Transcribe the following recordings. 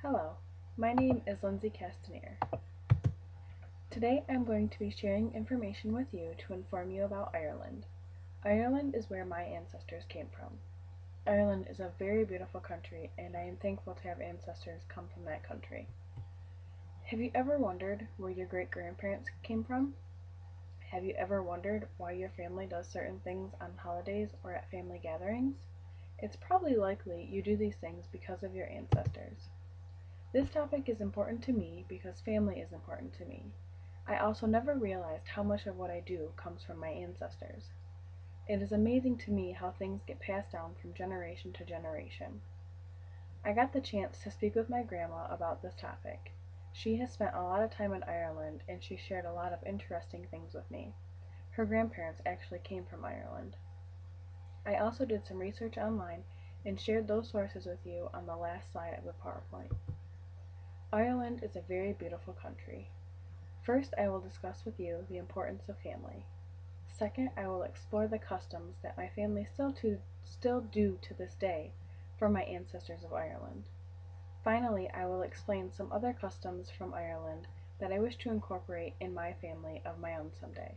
Hello, my name is Lindsay Castagnier. Today I'm going to be sharing information with you to inform you about Ireland. Ireland is where my ancestors came from. Ireland is a very beautiful country and I am thankful to have ancestors come from that country. Have you ever wondered where your great-grandparents came from? Have you ever wondered why your family does certain things on holidays or at family gatherings? It's probably likely you do these things because of your ancestors. This topic is important to me because family is important to me. I also never realized how much of what I do comes from my ancestors. It is amazing to me how things get passed down from generation to generation. I got the chance to speak with my grandma about this topic. She has spent a lot of time in Ireland and she shared a lot of interesting things with me. Her grandparents actually came from Ireland. I also did some research online and shared those sources with you on the last slide of the PowerPoint. Ireland is a very beautiful country. First, I will discuss with you the importance of family. Second, I will explore the customs that my family still do to this day for my ancestors of Ireland. Finally, I will explain some other customs from Ireland that I wish to incorporate in my family of my own someday.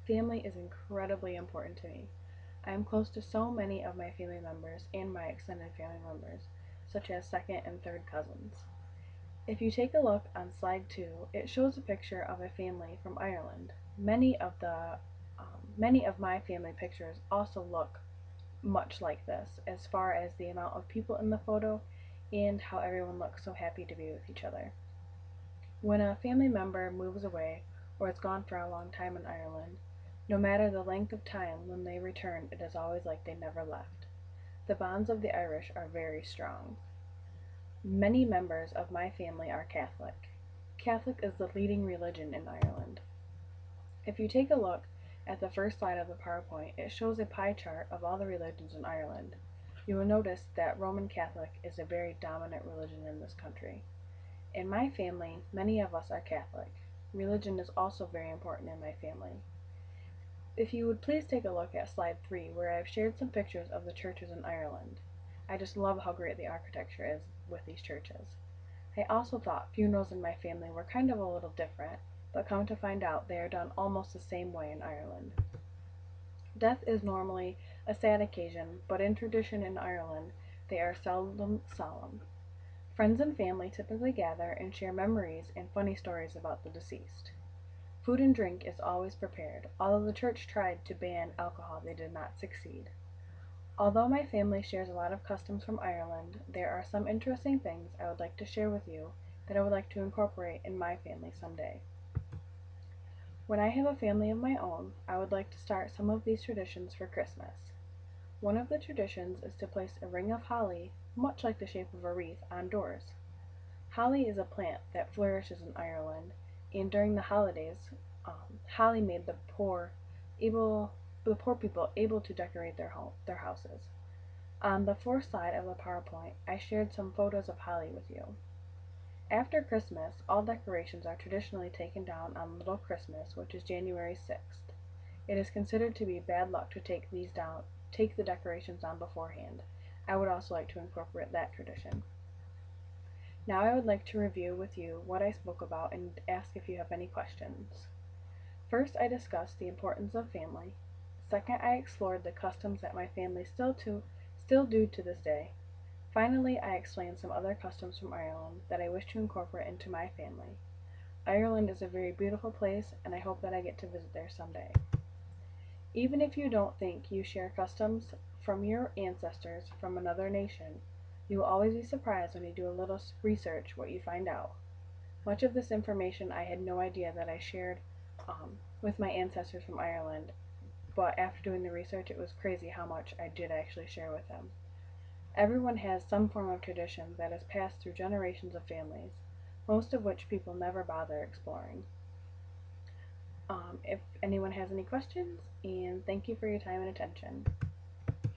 Family is incredibly important to me. I am close to so many of my family members and my extended family members, such as second and third cousins. If you take a look on slide 2, it shows a picture of a family from Ireland. Many of my family pictures also look much like this, as far as the amount of people in the photo and how everyone looks so happy to be with each other. When a family member moves away or is gone for a long time in Ireland, no matter the length of time when they return, it is always like they never left. The bonds of the Irish are very strong. Many members of my family are Catholic. Catholic is the leading religion in Ireland. If you take a look at the first slide of the PowerPoint, it shows a pie chart of all the religions in Ireland. You will notice that Roman Catholic is a very dominant religion in this country. In my family, many of us are Catholic. Religion is also very important in my family. If you would please take a look at slide 3, where I have shared some pictures of the churches in Ireland. I just love how great the architecture is with these churches. I also thought funerals in my family were kind of a little different, but come to find out they are done almost the same way in Ireland. Death is normally a sad occasion, but in tradition in Ireland, they are seldom solemn. Friends and family typically gather and share memories and funny stories about the deceased. Food and drink is always prepared. Although the church tried to ban alcohol, they did not succeed. Although my family shares a lot of customs from Ireland, there are some interesting things I would like to share with you that I would like to incorporate in my family someday. When I have a family of my own, I would like to start some of these traditions for Christmas. One of the traditions is to place a ring of holly, much like the shape of a wreath, on doors. Holly is a plant that flourishes in Ireland, and during the holidays, holly made the poor people able to decorate their houses. On the fourth slide of the PowerPoint, I shared some photos of holly with you. After Christmas, all decorations are traditionally taken down on Little Christmas, which is January 6th. It is considered to be bad luck to take the decorations down beforehand. I would also like to incorporate that tradition. Now I would like to review with you what I spoke about and ask if you have any questions. First, I discussed the importance of family. Second, I explored the customs that my family still do to this day. Finally, I explained some other customs from Ireland that I wish to incorporate into my family. Ireland is a very beautiful place, and I hope that I get to visit there someday. Even if you don't think you share customs from your ancestors from another nation, you will always be surprised when you do a little research what you find out. Much of this information I had no idea that I shared with my ancestors from Ireland, but after doing the research, it was crazy how much I did actually share with them. Everyone has some form of tradition that is passed through generations of families, most of which people never bother exploring. If anyone has any questions, and thank you for your time and attention.